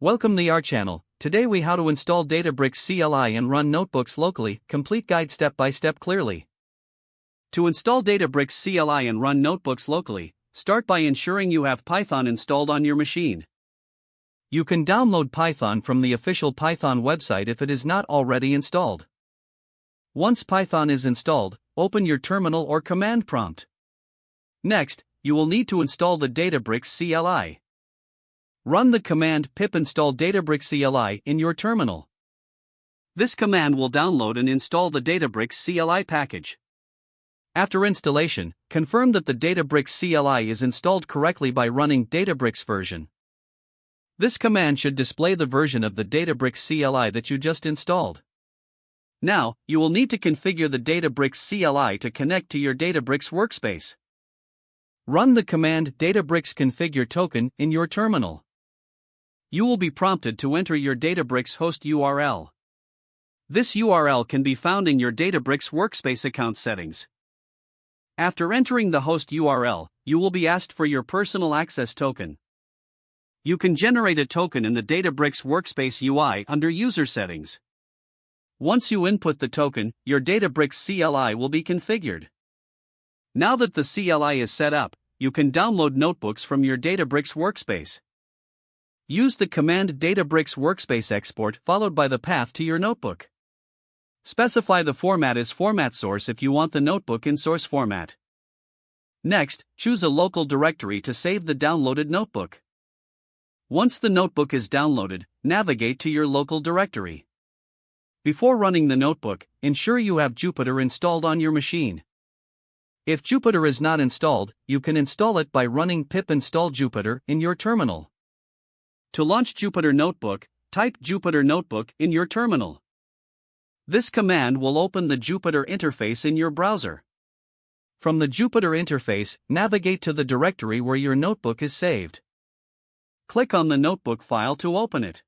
Welcome to our channel. Today we how to install Databricks CLI and run notebooks locally. Complete guide step by step clearly. To install Databricks CLI and run notebooks locally, start by ensuring you have Python installed on your machine. You can download Python from the official Python website if it is not already installed. Once Python is installed, open your terminal or command prompt. Next, you will need to install the Databricks CLI. Run the command pip install Databricks CLI in your terminal. This command will download and install the Databricks CLI package. After installation, confirm that the Databricks CLI is installed correctly by running Databricks version. This command should display the version of the Databricks CLI that you just installed. Now, you will need to configure the Databricks CLI to connect to your Databricks workspace. Run the command Databricks configure token in your terminal. You will be prompted to enter your Databricks host URL. This URL can be found in your Databricks workspace account settings. After entering the host URL, you will be asked for your personal access token. You can generate a token in the Databricks workspace UI under user settings. Once you input the token, your Databricks CLI will be configured. Now that the CLI is set up, you can download notebooks from your Databricks workspace. Use the command Databricks workspace export followed by the path to your notebook. Specify the format as format source if you want the notebook in source format. Next, choose a local directory to save the downloaded notebook. Once the notebook is downloaded, navigate to your local directory. Before running the notebook, ensure you have Jupyter installed on your machine. If Jupyter is not installed, you can install it by running pip install Jupyter in your terminal. To launch Jupyter Notebook, type Jupyter Notebook in your terminal. This command will open the Jupyter interface in your browser. From the Jupyter interface, navigate to the directory where your notebook is saved. Click on the notebook file to open it.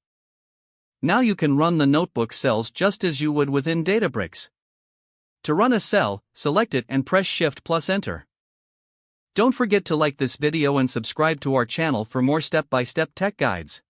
Now you can run the notebook cells just as you would within Databricks. To run a cell, select it and press Shift plus Enter. Don't forget to like this video and subscribe to our channel for more step-by-step tech guides.